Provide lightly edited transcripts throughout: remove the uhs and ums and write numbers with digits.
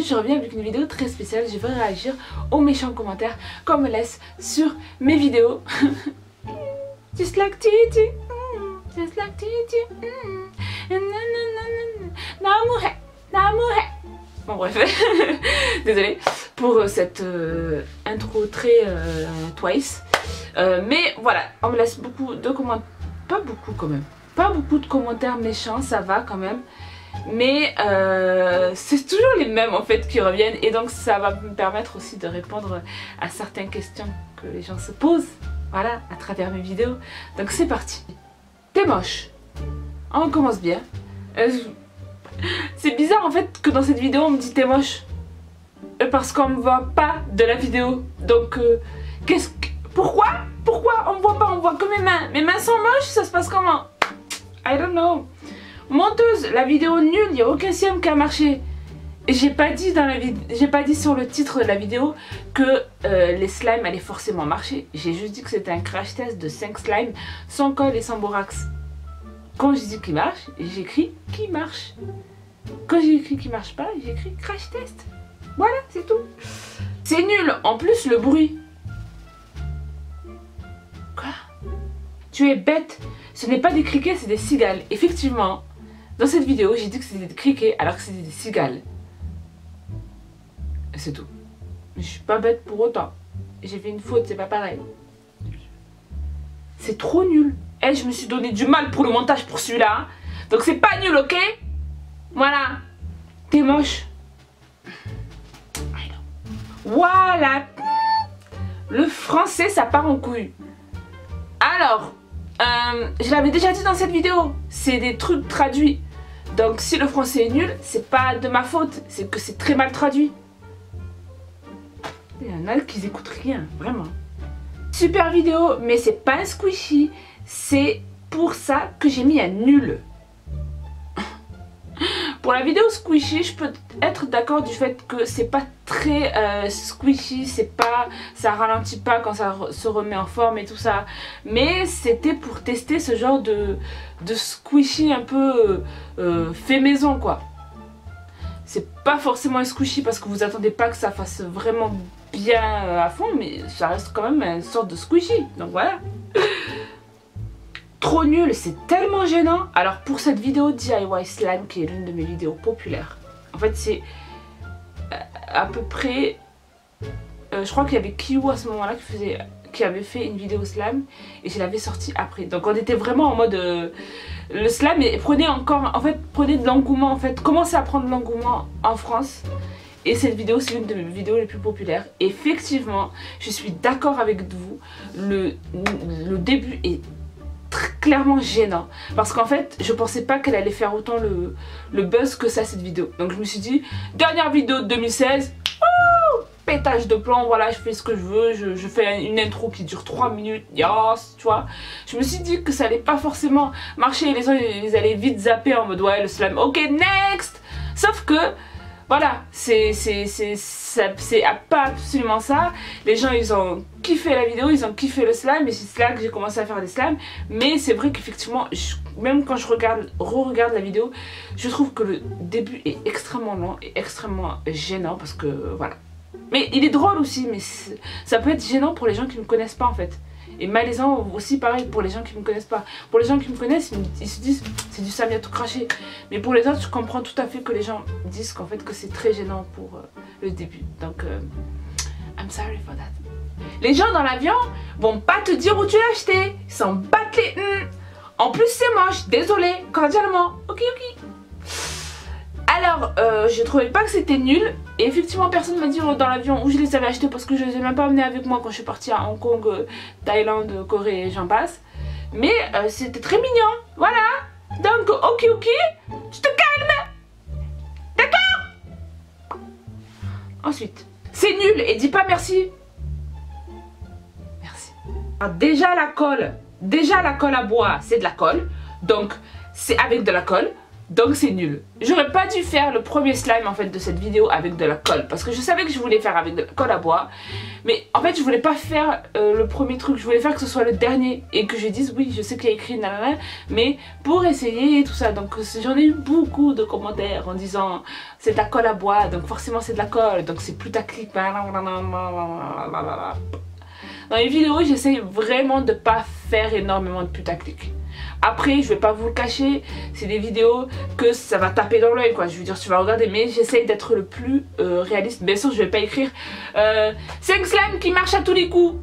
je reviens avec une vidéo très spéciale. Je vais réagir aux méchants commentaires qu'on me laisse sur mes vidéos. Just like Titi, just like Titi. Bon bref, désolée pour cette intro très Twice. Mais voilà, on me laisse beaucoup de commentaires, pas beaucoup quand même. Pas beaucoup de commentaires méchants, ça va quand même. Mais c'est toujours les mêmes en fait qui reviennent. Et donc ça va me permettre aussi de répondre à certaines questions que les gens se posent. Voilà, à travers mes vidéos. Donc c'est parti. T'es moche. On commence bien. C'est bizarre en fait que dans cette vidéo on me dit t'es moche. Parce qu'on me voit pas de la vidéo. Donc pourquoi on me voit pas, on voit que mes mains. Mes mains sont moches, ça se passe comment? I don't know. Menteuse, la vidéo nulle, il n'y a aucun CM qui a marché. J'ai pas dit sur le titre de la vidéo que les slimes allaient forcément marcher. J'ai juste dit que c'était un crash test de 5 slimes sans colle et sans borax. Quand j'ai dit qu'il marche, j'ai écrit qui marche. Quand j'ai écrit qui marche pas, j'ai écrit crash test. Voilà, c'est tout. C'est nul. En plus, le bruit. Quoi? Tu es bête. Ce n'est pas des criquets, c'est des cigales. Effectivement, dans cette vidéo, j'ai dit que c'était des criquets alors que c'était des cigales. C'est tout. Mais je suis pas bête pour autant. J'ai fait une faute, c'est pas pareil. C'est trop nul. Eh, je me suis donné du mal pour le montage pour celui-là. Hein. Donc c'est pas nul, ok? Voilà. T'es moche. Voilà. Le français, ça part en couille. Alors, je l'avais déjà dit dans cette vidéo. C'est des trucs traduits. Donc si le français est nul, c'est pas de ma faute. C'est que c'est très mal traduit. Il y en a qui n'écoutent rien, vraiment. Super vidéo, mais c'est pas un squishy. C'est pour ça que j'ai mis un nul. Pour la vidéo squishy, je peux être d'accord du fait que c'est pas très squishy, ça ralentit pas quand ça se remet en forme et tout ça. Mais c'était pour tester ce genre de squishy un peu fait maison quoi. C'est pas forcément un squishy parce que vous attendez pas que ça fasse vraiment bien à fond, mais ça reste quand même une sorte de squishy. Donc voilà. Trop nul, c'est tellement gênant. Alors pour cette vidéo DIY slime qui est l'une de mes vidéos populaires, en fait c'est à peu près, je crois qu'il y avait Kiyu à ce moment là qui avait fait une vidéo slime et je l'avais sortie après. Donc on était vraiment en mode le slime et prenez de l'engouement en fait, commencez à prendre de l'engouement en France. Et cette vidéo c'est l'une de mes vidéos les plus populaires. Effectivement, je suis d'accord avec vous, le début est clairement gênant parce qu'en fait je pensais pas qu'elle allait faire autant le buzz que ça cette vidéo. Donc je me suis dit dernière vidéo de 2016, pétage de plomb, voilà je fais ce que je veux, je fais une intro qui dure 3 minutes, yes, tu vois. Je me suis dit que ça allait pas forcément marcher, les gens ils allaient vite zapper en mode ouais le slime, ok next. Sauf que voilà, c'est pas absolument ça. Les gens ils ont kiffé la vidéo, ils ont kiffé le slime et c'est là que j'ai commencé à faire des slimes. Mais c'est vrai qu'effectivement, même quand je re-regarde la vidéo, je trouve que le début est extrêmement lent et extrêmement gênant parce que voilà. Mais il est drôle aussi, mais ça peut être gênant pour les gens qui ne me connaissent pas en fait. Et malaisant aussi pareil pour les gens qui ne me connaissent pas. Pour les gens qui me connaissent, ils se disent c'est du Samia tout craché. Mais pour les autres, je comprends tout à fait que les gens disent qu'en fait que c'est très gênant pour le début. Donc I'm sorry for that. Les gens dans l'avion vont pas te dire où tu l'as acheté. Ils s'en battent les En plus c'est moche, désolé, cordialement. Ok. Alors, je trouvais pas que c'était nul. Et effectivement, personne m'a dit dans l'avion où je les avais achetés parce que je les ai même pas amenés avec moi quand je suis partie à Hong Kong, Thaïlande, Corée et j'en passe. Mais c'était très mignon, voilà. Donc, ok, tu te calmes. D'accord? Ensuite, c'est nul et dis pas merci. Merci. Alors, déjà la colle à bois, c'est de la colle. Donc, c'est avec de la colle. Donc c'est nul. J'aurais pas dû faire le premier slime en fait de cette vidéo avec de la colle. Parce que je savais que je voulais faire avec de la colle à bois. Mais en fait je voulais pas faire le premier truc. Je voulais faire que ce soit le dernier. Et que je dise oui je sais qu'il y a écrit nanana. Mais pour essayer et tout ça. Donc j'en ai eu beaucoup de commentaires en disant c'est de la colle à bois. Donc forcément c'est de la colle. Donc c'est plus tactique. Dans les vidéos j'essaye vraiment de pas faire énormément de putaclic. Après, je vais pas vous le cacher, c'est des vidéos que ça va taper dans l'œil quoi. Je veux dire, tu vas regarder, mais j'essaye d'être le plus réaliste. Bien sûr, je vais pas écrire 5 slimes qui marchent à tous les coups.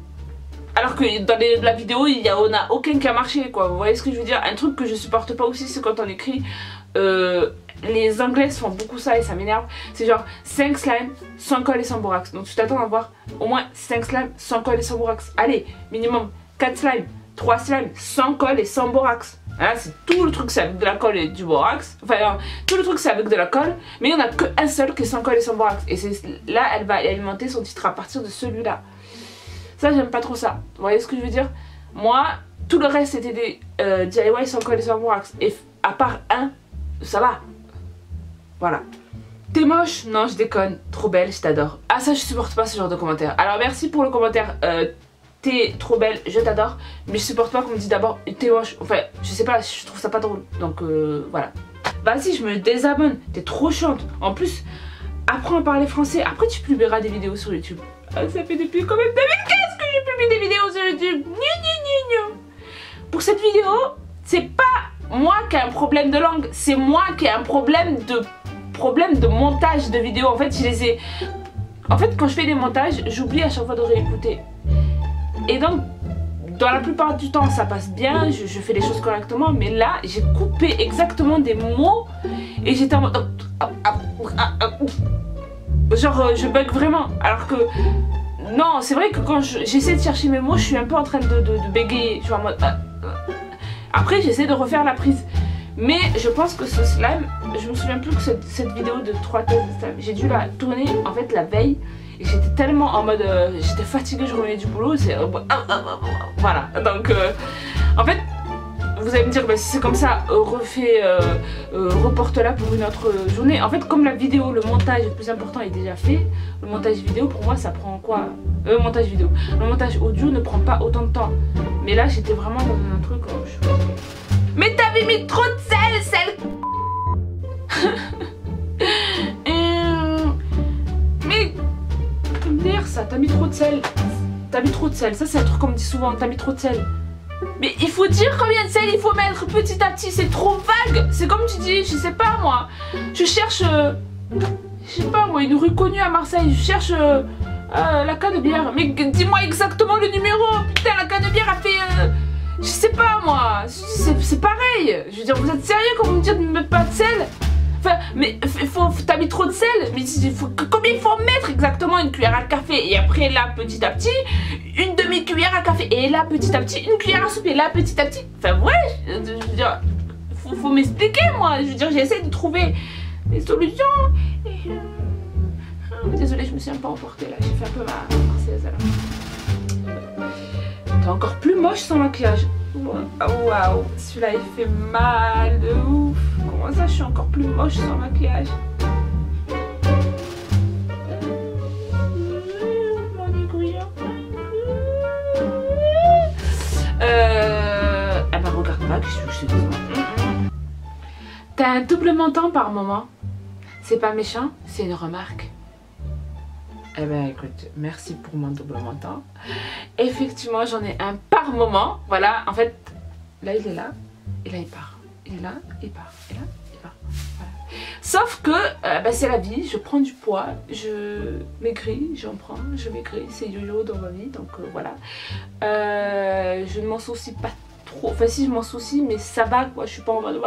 Alors que dans la vidéo, on a aucun qui a marché quoi. Vous voyez ce que je veux dire? Un truc que je supporte pas aussi, c'est quand on écrit. Les anglais font beaucoup ça et ça m'énerve. C'est genre 5 slimes sans colle et sans borax. Donc tu t'attends à voir au moins 5 slimes sans colle et sans borax. Allez, minimum 4 slimes. 3 slimes sans colle et sans borax. Hein, c'est tout le truc c'est avec de la colle et du borax. Enfin tout le truc c'est avec de la colle. Mais il n'y en a qu'un seul qui est sans colle et sans borax. Et là elle va alimenter son titre à partir de celui-là. Ça j'aime pas trop ça. Vous voyez ce que je veux dire? Moi tout le reste c'était des DIY sans colle et sans borax. Et à part un, ça va. Voilà. T'es moche? Non je déconne. Trop belle, je t'adore. Ah ça je supporte pas ce genre de commentaires. Alors merci pour le commentaire. T'es trop belle, je t'adore, mais je supporte pas qu'on me dise d'abord t'es moche. Enfin, je sais pas, je trouve ça pas drôle. Donc voilà. Vas-y, je me désabonne. T'es trop chiante. En plus, apprends à parler français. Après, tu publieras des vidéos sur YouTube. Ah, ça fait depuis quand même 2015 que je publie des vidéos sur YouTube. Pour cette vidéo, c'est pas moi qui ai un problème de langue, c'est moi qui ai un problème de montage de vidéos. En fait, quand je fais des montages, j'oublie à chaque fois de réécouter. Et donc, dans la plupart du temps, ça passe bien, je fais les choses correctement, mais là, j'ai coupé exactement des mots et j'étais en mode... Genre, je bug vraiment. Alors que, non, c'est vrai que quand j'essaie de chercher mes mots, je suis un peu en train de bégayer. Je suis en mode... Après, j'essaie de refaire la prise. Mais je pense que ce slime, je me souviens plus que cette vidéo de 3 tests de slime, j'ai dû la tourner en fait la veille. Et j'étais tellement en mode, j'étais fatiguée, je revenais du boulot, voilà, donc en fait, vous allez me dire, bah, si c'est comme ça, reporte-la pour une autre journée. En fait, comme la vidéo, le montage le plus important est déjà fait, le montage vidéo, pour moi, ça prend quoi? Montage vidéo. Le montage audio ne prend pas autant de temps. Mais là, j'étais vraiment dans un truc, mais t'avais mis trop de sel. Mais... ça, t'as mis trop de sel. T'as mis trop de sel. Ça, c'est un truc qu'on me dit souvent. T'as mis trop de sel. Mais il faut dire combien de sel il faut mettre petit à petit. C'est trop vague. C'est comme tu dis, je sais pas moi. Je cherche, je sais pas moi, une rue connue à Marseille. Je cherche la Canebière. Mais dis-moi exactement le numéro. Putain, la Canebière a fait, je sais pas moi. C'est pareil. Je veux dire, vous êtes sérieux quand vous me dites de ne mettre pas de sel? Enfin, mais t'as mis trop de sel. Mais combien il faut mettre exactement? Une cuillère à café. Et après là, petit à petit, une demi-cuillère à café. Et là, petit à petit, une cuillère à soupe. Et là, petit à petit. Enfin, ouais, je veux dire, faut m'expliquer, moi. Je veux dire, j'essaie de trouver des solutions. Et, désolée, je me suis un peu emportée là. J'ai fait un peu ma marseillaise là. T'es encore plus moche sans maquillage. Waouh, celui-là il fait mal de ouf. Comment ça je suis encore plus moche sans maquillage? Mon aiguillon. Ah bah regarde pas, qu'est-ce que je te dis? T'as un double menton par moment. C'est pas méchant, c'est une remarque. Eh ben écoute, merci pour mon double menton. Effectivement, j'en ai un par moment. Voilà, en fait, là il est là, et là il part. Il est là, il part, et là il part. Voilà. Sauf que bah, c'est la vie, je prends du poids, je maigris, j'en prends, je maigris, c'est yo-yo dans ma vie, donc voilà. Je ne m'en soucie pas trop, enfin si je m'en soucie, mais ça va quoi, je suis pas en mode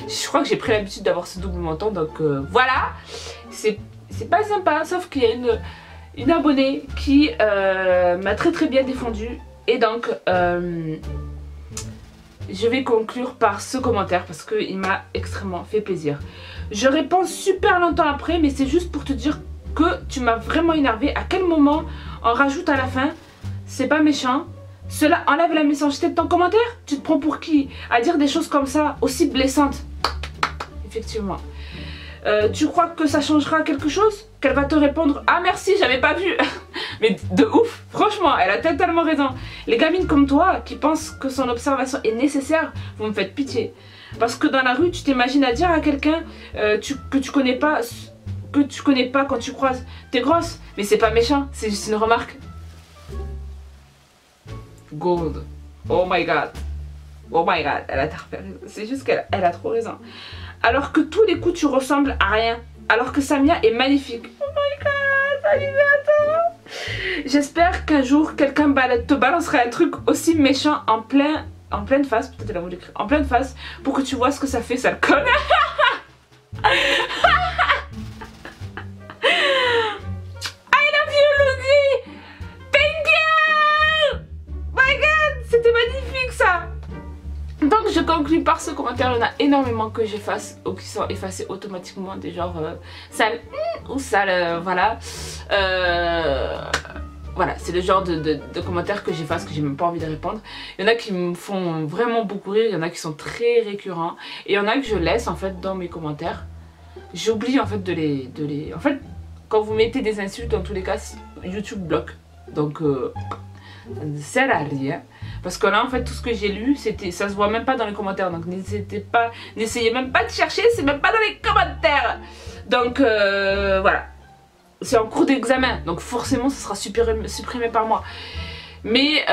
je crois que j'ai pris l'habitude d'avoir ce double menton, donc voilà. C'est pas sympa, sauf qu'il y a une abonnée qui m'a très bien défendu. Et donc, je vais conclure par ce commentaire parce qu'il m'a extrêmement fait plaisir. Je réponds super longtemps après, mais c'est juste pour te dire que tu m'as vraiment énervé. À quel moment on rajoute à la fin, c'est pas méchant, Cela enlève la méchanceté de ton commentaire. Tu te prends pour qui à dire des choses comme ça, aussi blessantes? Effectivement. Tu crois que ça changera quelque chose? Qu'elle va te répondre ah merci, j'avais pas vu. Mais de ouf, franchement, elle a totalement raison. Les gamines comme toi qui pensent que son observation est nécessaire, vous me faites pitié. Parce que dans la rue, tu t'imagines à dire à quelqu'un que tu connais pas quand tu croises, t'es grosse. Mais c'est pas méchant, c'est juste une remarque. Gold. Oh my god. Oh my god, elle a raison. C'est juste qu'elle a trop raison. Alors que tous les coups tu ressembles à rien. Alors que Samia est magnifique. Oh my god, Olivia, attends. J'espère qu'un jour quelqu'un te balancera un truc aussi méchant en pleine face. Peut-être elle a voulu écrire en pleine face pour que tu vois ce que ça fait, ça le connaît. I love you, Lucy. Thank you. My god, c'était magnifique ça. Donc je conclue par ce commentaire, il y en a énormément que j'efface ou qui sont effacés automatiquement, des genres sale ou sale, voilà. Voilà, c'est le genre de commentaires que j'efface, que j'ai même pas envie de répondre. Il y en a qui me font vraiment beaucoup rire, il y en a qui sont très récurrents. Et il y en a que je laisse en fait dans mes commentaires. J'oublie en fait de les... En fait, quand vous mettez des insultes, dans tous les cas, YouTube bloque. Donc ça ne sert à rien. Parce que là en fait tout ce que j'ai lu, ça se voit même pas dans les commentaires. Donc n'essayez même pas de chercher, c'est même pas dans les commentaires. Donc voilà. C'est en cours d'examen, donc forcément ça sera supprimé par moi. Mais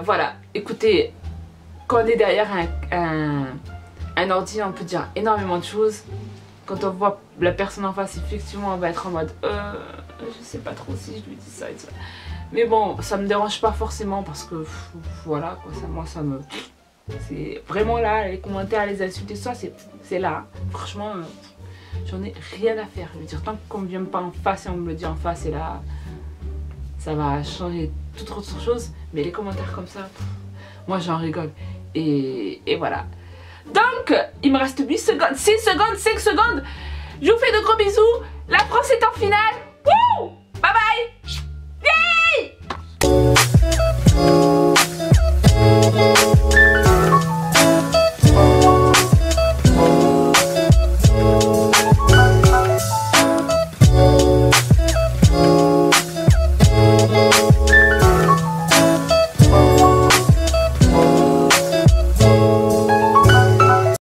voilà, écoutez, quand on est derrière un ordi, on peut dire énormément de choses. Quand on voit la personne en face, effectivement on va être en mode je sais pas trop si je lui dis ça et ça. Mais bon, ça me dérange pas forcément parce que voilà, quoi, moi ça me... C'est vraiment là, les commentaires, les insultes et ça, c'est là. Franchement, j'en ai rien à faire. Je veux dire, tant qu'on me vient pas en face et on me le dit en face, et là, ça va changer toute autre chose. Mais les commentaires comme ça, moi j'en rigole. Et voilà. Donc, il me reste 8 secondes, 6 secondes, 5 secondes. Je vous fais de gros bisous. La France est en finale. Wouh! Bye bye!